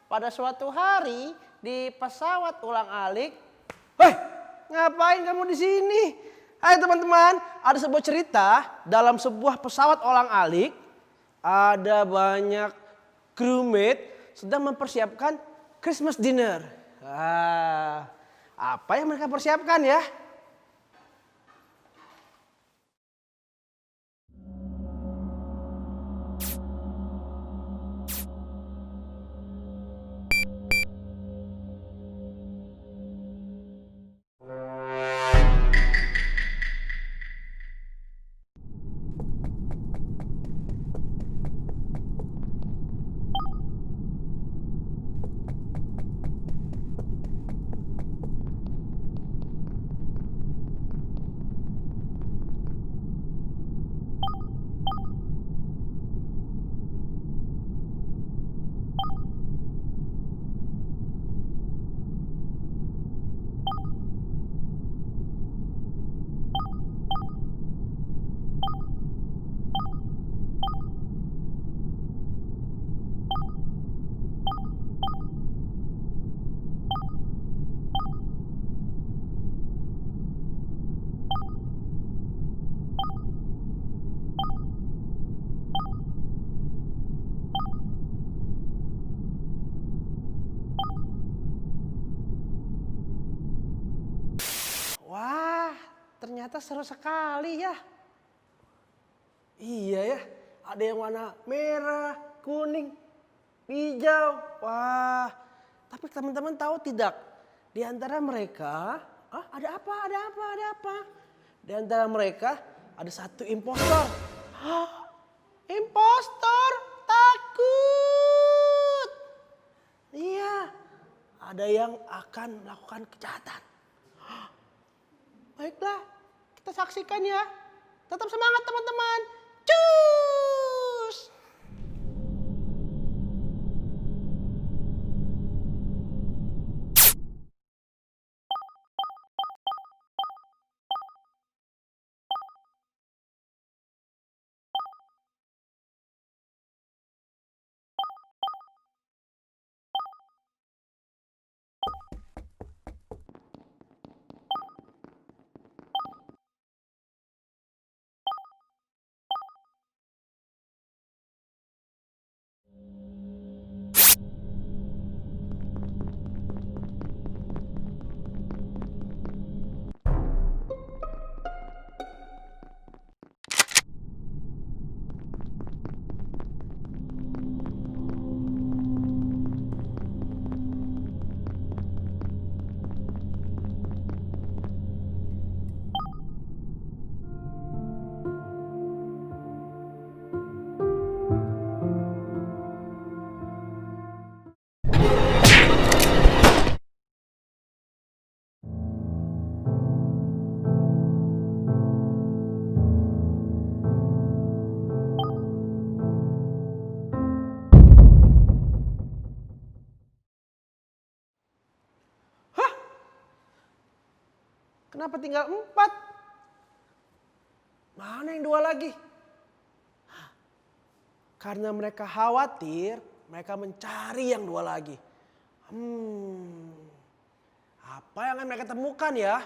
pada suatu hari di pesawat ulang-alik. Hei, ngapain kamu di sini? Hai teman-teman, ada sebuah cerita dalam sebuah pesawat ulang-alik. Ada banyak crewmate sedang mempersiapkan Christmas dinner. Apa yang mereka persiapkan ya? Wah, ternyata seru sekali ya. Iya ya, ada yang warna merah, kuning, hijau. Wah, tapi teman-teman tahu tidak? Di antara mereka, ada apa? Di antara mereka ada satu impostor. Impostor, takut. Iya, ada yang akan melakukan kejahatan. Baiklah, kita saksikan ya. Tetap semangat teman-teman. Cus! Kenapa tinggal 4? Mana yang 2 lagi? Karena mereka khawatir, mereka mencari yang 2 lagi. Apa yang akan mereka temukan ya?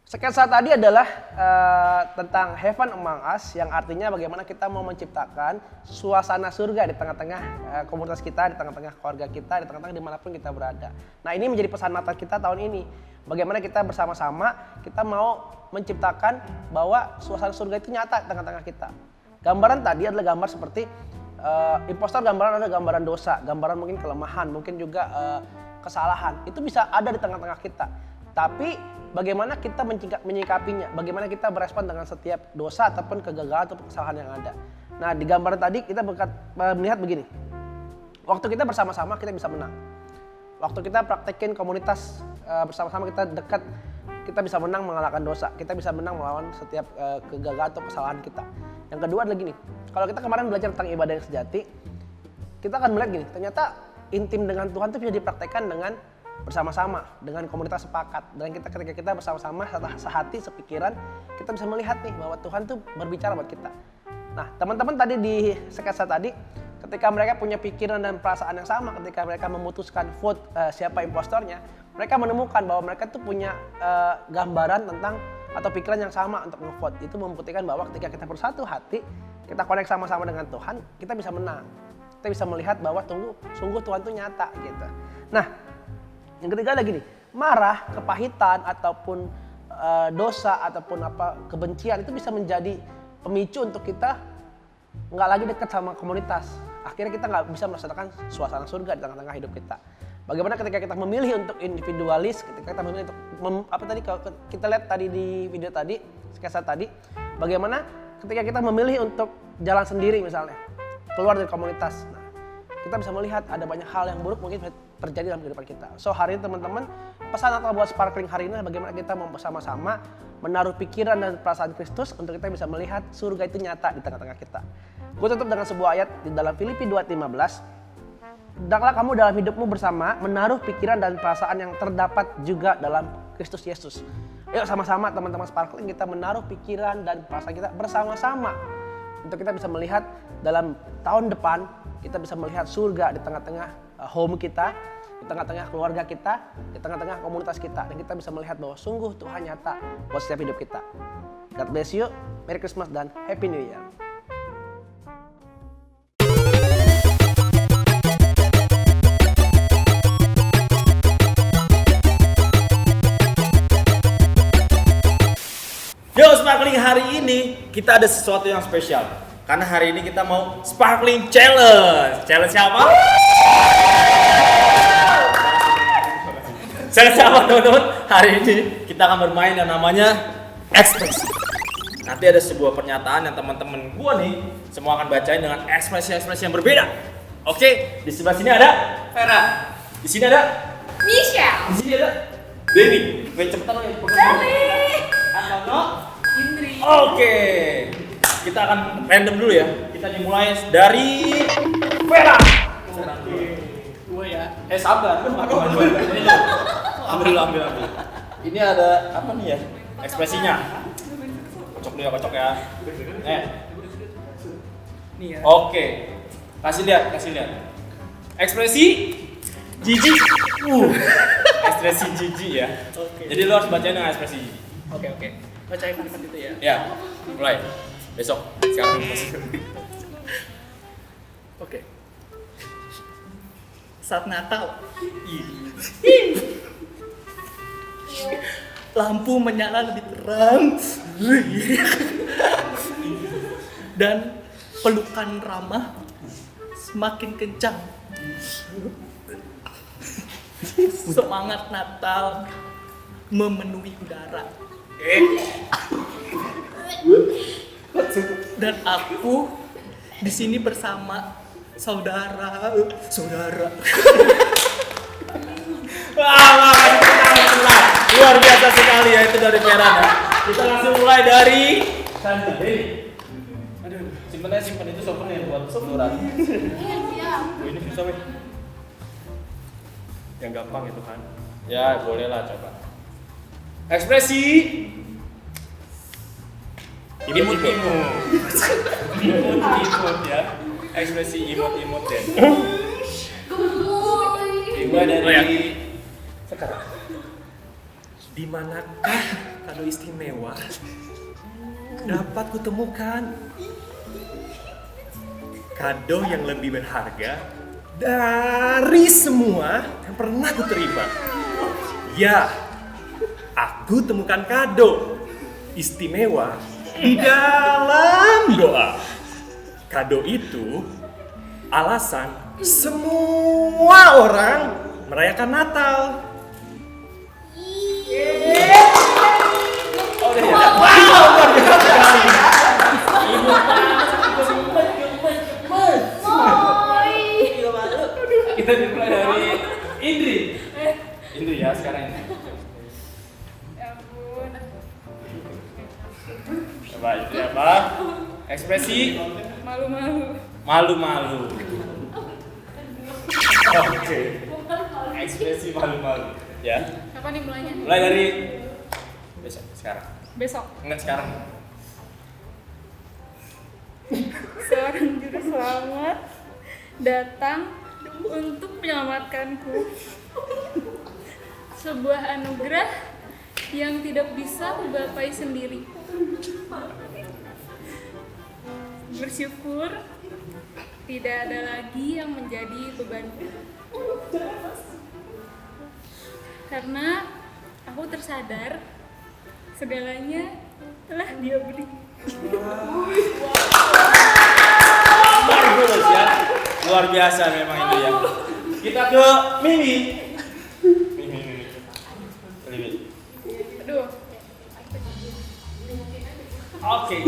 Sketsa tadi adalah tentang heaven among us, yang artinya bagaimana kita mau menciptakan suasana surga di tengah-tengah komunitas kita, di tengah-tengah keluarga kita, di tengah-tengah dimanapun kita berada. Nah, ini menjadi pesan Natal kita tahun ini. Bagaimana kita bersama-sama kita mau menciptakan bahwa suasana surga itu nyata di tengah-tengah kita. Gambaran tadi adalah gambar seperti impostor, gambaran adalah gambaran dosa, gambaran mungkin kelemahan, mungkin juga kesalahan. Itu bisa ada di tengah-tengah kita. Tapi bagaimana kita menyikapinya, bagaimana kita berespon dengan setiap dosa ataupun kegagalan ataupun kesalahan yang ada. Nah, di gambaran tadi kita melihat begini. Waktu kita bersama-sama kita bisa menang. Waktu kita praktekin komunitas bersama-sama kita dekat, kita bisa menang mengalahkan dosa. Kita bisa menang melawan setiap kegagalan atau kesalahan kita. Yang kedua adalah gini. Kalau kita kemarin belajar tentang ibadah yang sejati, kita akan melihat gini, ternyata intim dengan Tuhan itu bisa dipraktekkan dengan bersama-sama, dengan komunitas sepakat. Dan ketika kita bersama-sama sehati, sepikiran, kita bisa melihat nih bahwa Tuhan tuh berbicara buat kita. Nah, teman-teman tadi di sketsa tadi, ketika mereka punya pikiran dan perasaan yang sama, ketika mereka memutuskan vote siapa impostornya, mereka menemukan bahwa mereka tuh punya gambaran tentang atau pikiran yang sama untuk ngevote. Itu membuktikan bahwa ketika kita bersatu hati, kita connect sama-sama dengan Tuhan, kita bisa menang. Kita bisa melihat bahwa sungguh Tuhan tuh nyata gitu. Nah, yang ketiga lagi nih, marah, kepahitan ataupun dosa ataupun kebencian itu bisa menjadi pemicu untuk kita nggak lagi dekat sama komunitas. Akhirnya kita nggak bisa merasakan suasana surga di tengah-tengah hidup kita. Bagaimana ketika kita memilih untuk individualis, ketika kita memilih untuk kalau kita lihat tadi di video tadi, sketsa tadi, bagaimana ketika kita memilih untuk jalan sendiri misalnya, keluar dari komunitas. Nah, kita bisa melihat ada banyak hal yang buruk mungkin terjadi dalam kehidupan kita. So, hari ini teman-teman, pesan Natal buat Sparkling hari ini adalah bagaimana kita mau bersama-sama menaruh pikiran dan perasaan Kristus untuk kita bisa melihat surga itu nyata di tengah-tengah kita. Gue tutup dengan sebuah ayat di dalam Filipi 2:15. Hendaklah kamu dalam hidupmu bersama menaruh pikiran dan perasaan yang terdapat juga dalam Kristus Yesus. Yuk sama-sama teman-teman Sparkling kita menaruh pikiran dan perasaan kita bersama-sama untuk kita bisa melihat dalam tahun depan kita bisa melihat surga di tengah-tengah home kita, di tengah-tengah keluarga kita, di tengah-tengah komunitas kita, dan kita bisa melihat bahwa sungguh Tuhan nyata buat setiap hidup kita. God bless you, Merry Christmas dan Happy New Year. Yo Sparkling, hari ini kita ada sesuatu yang spesial. Karena hari ini kita mau Sparkling Challenge. Challenge siapa? Challenge siapa teman-teman? Hari ini kita akan bermain yang namanya ekspresi. Nanti ada sebuah pernyataan yang teman-teman gua nih semua akan bacain dengan ekspresi-ekspresi yang berbeda. Oke, di sebelah sini ada Vera. Di sini ada Michelle. Di sini ada Dewi. Gue cepetan ya. Indri. Oke, kita akan random dulu ya. Kita dimulai dari Vera. Gue ya. Sabar. Ambil. Ini ada apa nih ya? Ekspresinya. Kocok ya. Nih ya. Oke. Kasih lihat. Ekspresi jijik. Ekspresi jijik ya. Oke. Jadi lo harus bacain dengan ekspresi jijik. Oke. Bacain kalimat itu ya. Ya, mulai. Besok. Sekarang Oke. Saat Natal, lampu menyala lebih terang dan pelukan ramah semakin kencang. Semangat Natal memenuhi udara. Dan aku di sini bersama saudara. Wah, luar biasa sekali ya itu dari Vera ya. Kita langsung mulai dari Sandra. Aduh, simpen itu souvenir buat seluruhan. Ini bisa weh. Yang gampang itu kan. Ya, boleh lah coba. Ekspresi imut ya. Ekspresi imut ya. Dimulai dari sekarang. Di manakah kado istimewa dapat kutemukan. Kado yang lebih berharga dari semua yang pernah kuterima. Ya, aku temukan kado istimewa di dalam doa. Kado itu alasan semua orang merayakan Natal. Oh, udah ya. Wow, luar biasa sekali. Ibu kita dimulai dari Indri. Indri ya sekarang ini. Coba Indri apa? Ekspresi Malu-malu. malu-malu. Oke. Ekspresi malu-malu. Ya. Kapan nih mulainya? Mulai dari besok sekarang. Besok. Enggak sekarang. Seorang juru selamat datang untuk menyelamatkanku. Sebuah anugerah yang tidak bisa kugapai sendiri. Bersyukur tidak ada lagi yang menjadi bebanku. Karena aku tersadar segalanya telah Dia beri. Marvelous ya. Luar biasa memang itu ya. Kita ke Mimi. Mimi. Aduh, Oke.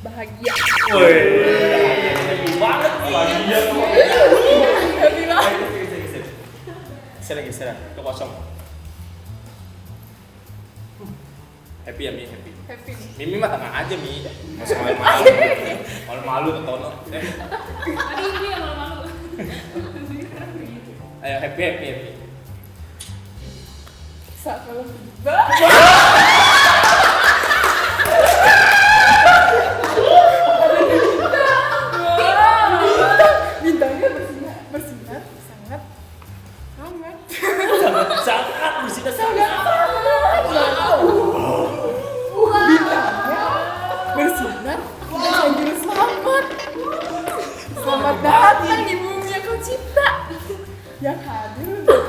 bahagia. Woi. Happy banget bahagia. Happy banget. Geser. Ke kosong. Happy ya Mi, happy. Happy. Mimi mah tenang aja Mi. Masih malu-malu. Malu-malu ke Tono. Aduh, ini yang malu-malu. Ayo happy. Saat kalau bintangnya bersinar sangat Sangat bersinar bersinar dan juru selamat. Selamat datang di bumi yang kau cipta, yang hadir untuk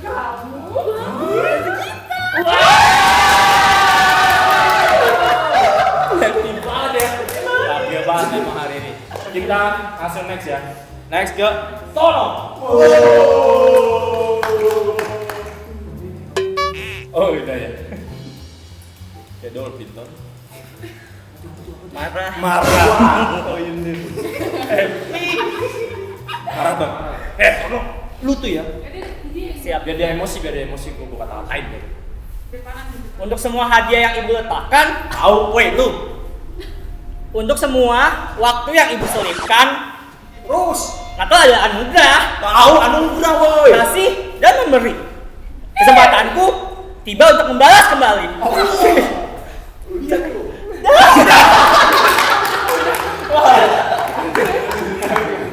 kamu untuk kita. Happy banget ya. Bahagia banget emang hari ini. Kita langsung next ya. Next ke Tono. Oh udah ya. Kayak dolphin Ton. Marah. Oh ini. Marah Ton. Tono. Lu tuh ya. Siap. Biar dia emosi gue bukan kata-katain deh. Untuk semua hadiah yang ibu letakkan, Tahu, weh lu. untuk semua waktu yang ibu selipkan, Terus. Natal adalah anugerah, Tahu anugerah woi. kasih dan memberi. Kesempatanku tiba untuk membalas kembali.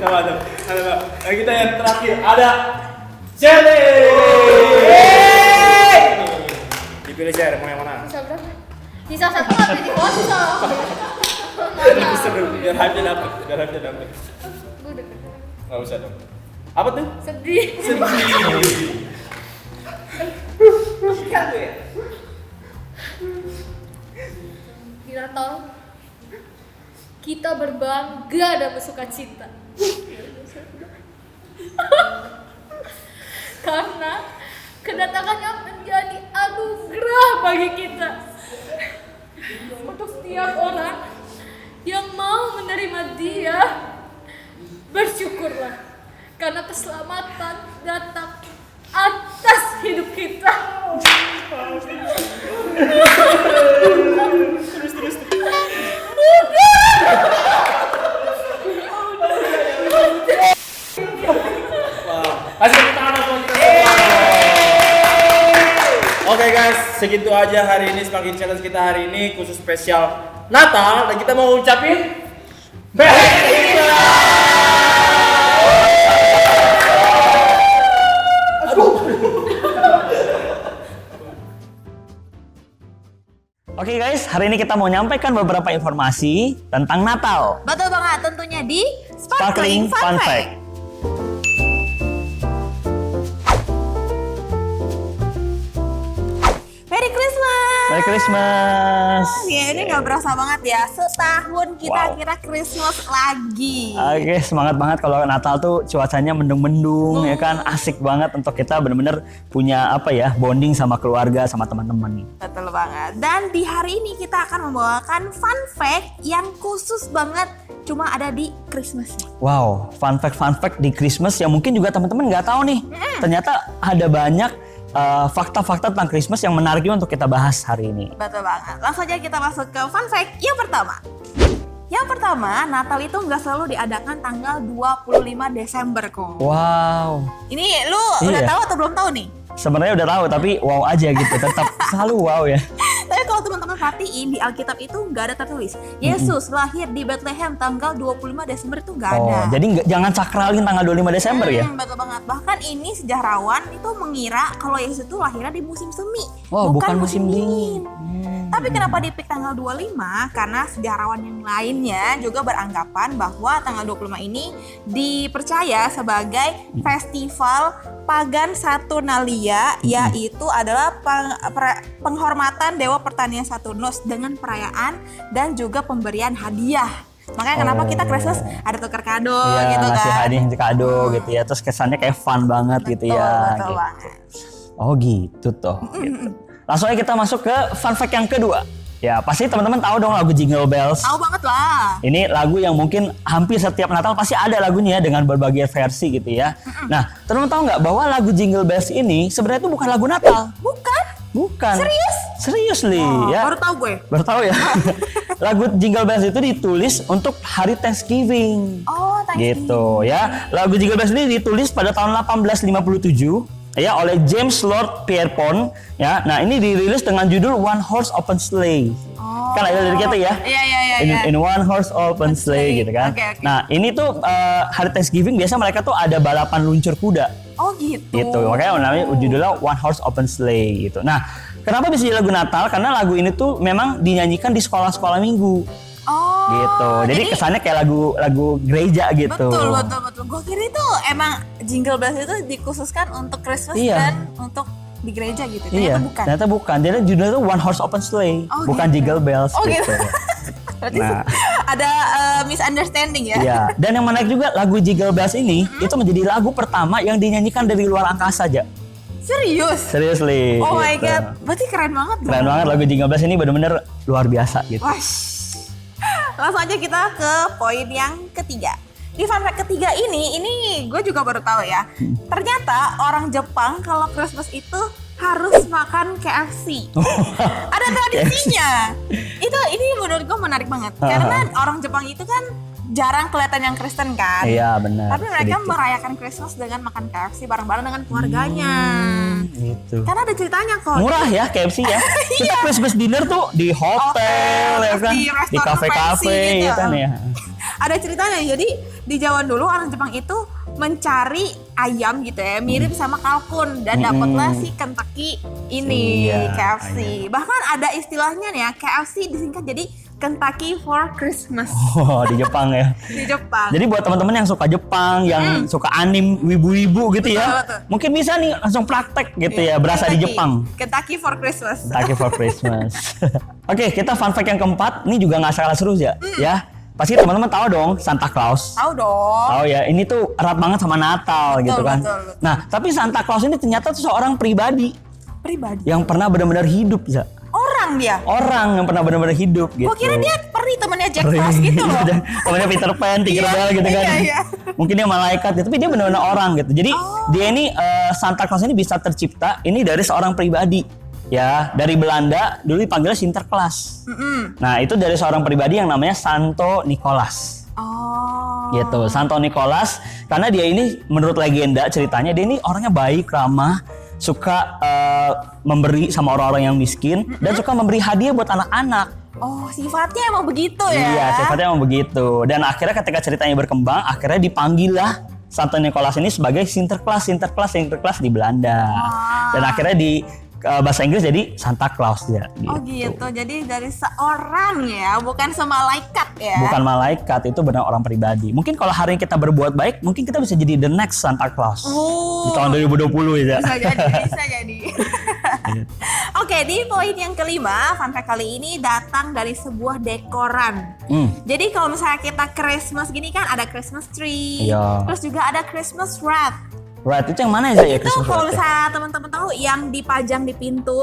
Ada. Kita yang terakhir ada Shelly. Dipilih share mau yang mana? Sisa berapa? Sisa satu nggak jadi kosong. Lebih seru. Biar hype-nya dapet. Gue udah Nggak usah dong. Apa tuh? sedih. Di Natal kita berbangga dan bersuka cita. Karena kedatangannya menjadi anugerah bagi kita. Untuk setiap orang yang mau menerima Dia, bersyukurlah karena keselamatan datang atas hidup kita. Kasih tepuk tangan buat kita semua. Oke guys, segitu aja hari ini Sparking Challenge kita hari ini khusus spesial Natal dan kita mau ucapin Merry Christmas. Oke guys, hari ini kita mau nyampaikan beberapa informasi tentang Natal. Betul banget, tentunya di Sparkling Fun Fact. Merry Christmas! Merry Christmas! Ya ini nggak berasa banget ya, setahun kita Wow. kira Christmas lagi. Oke, semangat banget kalau Natal tuh cuacanya mendung-mendung ya kan, asik banget untuk kita bener-bener punya apa ya, bonding sama keluarga, sama teman-teman nih. Betul banget. Dan di hari ini kita akan membawakan fun fact yang khusus banget cuma ada di Christmas. Wow, fun fact di Christmas yang mungkin juga teman-teman nggak tahu nih. Ternyata ada banyak fakta-fakta tentang Christmas yang menarik juga untuk kita bahas hari ini. Betul banget. Langsung aja kita masuk ke fun fact yang pertama. Yang pertama, Natal itu nggak selalu diadakan tanggal 25 Desember kok. Wow, Ini lu udah Iya. tahu atau belum tahu nih? sebenarnya udah tahu tapi wow aja gitu, tetap selalu wow ya. Tapi kalau teman-teman perhatiin di Alkitab itu nggak ada tertulis Yesus lahir di Bethlehem tanggal 25 Desember itu nggak ada. Oh, jadi jangan sakralin tanggal 25 Desember ya? Betul banget. Bahkan ini sejarawan itu mengira kalau Yesus itu lahirnya di musim semi, Wow, bukan musim dingin. Tapi kenapa dipik tanggal 25? Karena sejarawan yang lainnya juga beranggapan bahwa tanggal 25 ini dipercaya sebagai festival pagan Saturnalia, yaitu adalah penghormatan dewa pertanian Saturnus dengan perayaan dan juga pemberian hadiah. Makanya kenapa kita Christmas ada tukar kado Iya, gitu ngasih kan. hadiah kado gitu ya, terus kesannya kayak fun banget gitu ya. Betul gitu. banget. Oh gitu toh. Gitu. Langsung aja kita masuk ke fun fact yang kedua. Ya pasti teman-teman tahu dong lagu Jingle Bells. Tahu banget lah. Ini lagu yang mungkin hampir setiap Natal pasti ada lagunya ya, dengan berbagai versi gitu ya. Nah, teman-teman tahu nggak bahwa lagu Jingle Bells ini sebenarnya itu bukan lagu Natal? Bukan. Serius? Serius Li ya. Baru tahu gue. Baru tahu ya. Lagu Jingle Bells itu ditulis untuk hari Thanksgiving. Oh, Thanksgiving. Gitu ya. Lagu Jingle Bells ini ditulis pada tahun 1857 ya oleh James Lord Pierpont ya. Nah, ini dirilis dengan judul One Horse Open Sleigh. Kan ada liriknya tuh ya. Iya. In one horse open sleigh gitu kan. Oke. Nah, ini tuh hari Thanksgiving biasa mereka tuh ada balapan luncur kuda. Oh gitu. Gitu. Makanya namanya judulnya One Horse Open Sleigh gitu. Nah, kenapa bisa jadi lagu Natal? Karena lagu ini tuh memang dinyanyikan di sekolah-sekolah minggu. Oh. Gitu. Jadi kesannya kayak lagu gereja gitu. Betul. Gue kira itu emang Jingle Bells itu dikhususkan untuk Christmas Iya. dan untuk di gereja gitu. Iya, Ternyata bukan. ternyata bukan. Jadi judulnya tuh One Horse Open Sleigh, Oh, bukan gitu. Jingle Bells Oh, gitu. gitu. Berarti Nah. ada misunderstanding ya. Iya, dan yang menarik juga lagu Jingle Bells ini itu menjadi lagu pertama yang dinyanyikan dari luar angkasa aja. Serius? Seriously. Oh my gitu. god, berarti keren banget dong. Keren banget lagu Jingle Bells ini bener-bener luar biasa gitu. Wash. Langsung aja kita ke poin yang ketiga. Di fun fact ketiga ini gue juga baru tahu ya. Ternyata orang Jepang kalau Christmas itu harus makan KFC. Ada tradisinya. Ini menurut gue menarik banget. Karena orang Jepang itu kan jarang kelihatan yang Kristen kan. Iya benar. Tapi mereka sedikit. merayakan Christmas dengan makan KFC bareng-bareng dengan keluarganya. Gitu. Karena ada ceritanya kok. Murah ya KFC ya. Kita Christmas dinner tuh di hotel ya kan, di di restoran kafe-kafe fancy gitu. gitu kan ya. Ada ceritanya. Jadi di zaman dulu orang Jepang itu mencari ayam gitu ya, mirip sama kalkun dan dapatlah si Kentucky ini Iya, KFC. Bahkan ada istilahnya nih ya, KFC disingkat jadi Kentucky for Christmas Oh, di Jepang ya. di Jepang. Jadi buat teman-teman yang suka Jepang, yang suka anim wibu-wibu gitu ya, Betul. mungkin bisa nih langsung praktek gitu ya, berasa di Jepang. Kentucky for Christmas. Kentucky for Christmas. Oke, kita fun fact yang keempat, ini juga nggak salah seru ya. Ya, pasti teman-teman tahu dong Santa Claus. Tahu dong. Tahu ya, ini tuh erat banget sama Natal gitu kan. betul. Nah, tapi Santa Claus ini ternyata tuh seorang pribadi Pribadi. yang pernah benar-benar hidup ya. Orang dia. Orang yang pernah benar-benar hidup gitu. Gua kira dia peri temannya Jack Frost gitu loh. Temannya Peter Pan, Tinkerbell gitu kan. Iya. Mungkin dia malaikat gitu, tapi dia benar-benar orang gitu. Jadi dia ini Santa Claus ini bisa tercipta ini dari seorang pribadi. Ya, dari Belanda dulu dipanggilnya Sinterklaas. Nah, itu dari seorang pribadi yang namanya Santo Nicholas. Oh. Gitu, Santo Nicholas karena dia ini menurut legenda ceritanya dia ini orangnya baik, ramah, suka memberi sama orang-orang yang miskin dan suka memberi hadiah buat anak-anak. Oh, sifatnya emang begitu ya? Iya, sifatnya emang begitu. Dan akhirnya ketika ceritanya berkembang, akhirnya dipanggil lah Santo Nicholas ini sebagai Sinterklaas di Belanda. Dan akhirnya bahasa Inggris jadi Santa Claus ya. Oh gitu. Jadi dari seorang ya, bukan semalaikat ya. Bukan malaikat, itu benar orang pribadi. Mungkin kalau hari ini kita berbuat baik, mungkin kita bisa jadi the next Santa Claus. Di tahun 2020 ya. Bisa jadi, bisa jadi. Oke, di poin yang kelima, fun fact kali ini datang dari sebuah dekoran. Jadi kalau misalnya kita Christmas gini kan ada Christmas tree, Iya. terus juga ada Christmas wreath. Right, itu yang mana ya Zak, ya? Itu Christmas kalau wreath ya? misalnya teman-teman tahu yang dipajang di pintu,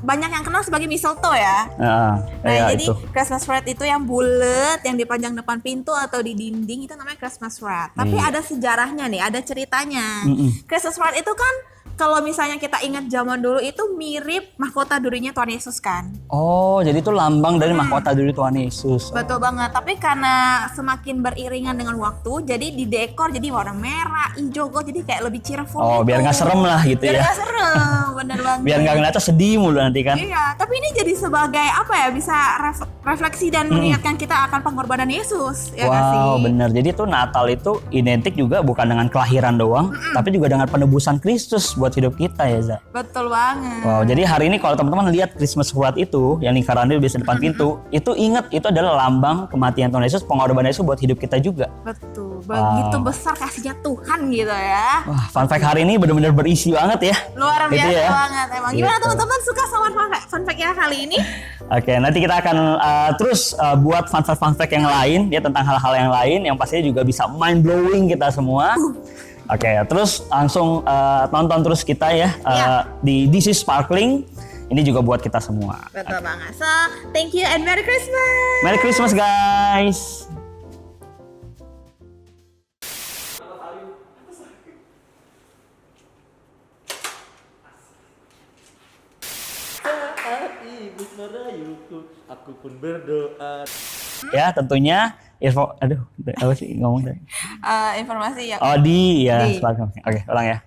banyak yang kenal sebagai mistletoe ya. Nah, ya, Jadi itu. Christmas wreath itu yang bulat, yang dipajang depan pintu atau di dinding, itu namanya Christmas wreath. Tapi Iya. ada sejarahnya nih, ada ceritanya. Christmas wreath itu kan kalau misalnya kita ingat zaman dulu itu mirip mahkota durinya Tuhan Yesus kan. Oh, jadi itu lambang dari mahkota duri Tuhan Yesus. Betul banget, tapi karena semakin beriringan dengan waktu, jadi didekor jadi warna merah, hijau, gold, jadi kayak lebih cheerful. Oh, gitu. biar nggak serem lah gitu Biar ya. nggak serem, bener banget. Biar nggak ngeliatnya sedih mulu nanti kan. Iya, tapi ini jadi sebagai apa ya, bisa refleksi dan mengingatkan kita akan pengorbanan Yesus, ya nggak sih? Wow, bener. Jadi itu Natal itu identik juga bukan dengan kelahiran doang, tapi juga dengan penebusan Kristus buat hidup kita ya, Za. Betul banget. Wow, jadi hari ini kalau teman-teman lihat Christmas wreath itu yang lingkarannya biasa depan pintu, itu ingat itu adalah lambang kematian Tuhan Yesus, pengorbanan Yesus buat hidup kita juga. Betul, begitu besar kasihnya Tuhan gitu ya. Wah, fun fact hari ini benar-benar berisi banget ya. Luar Gitu biasa ya. banget emang. Gimana Gitu. teman-teman, suka sama fun fact-nya kali ini? Oke, nanti kita akan terus buat fun fact yang lain ya tentang hal-hal yang lain yang pastinya juga bisa mind blowing kita semua. Oke, terus langsung tonton terus kita ya di This is Sparkling. Ini juga buat kita semua. Betul banget. So, thank you and Merry Christmas. Merry Christmas guys. Iblis merayuku, aku pun berdoa. Ya, tentunya aduh, apa sih ngomong tadi? Informasi ya. Oh, ya, Di. Sparkling. Oke, ulang ya.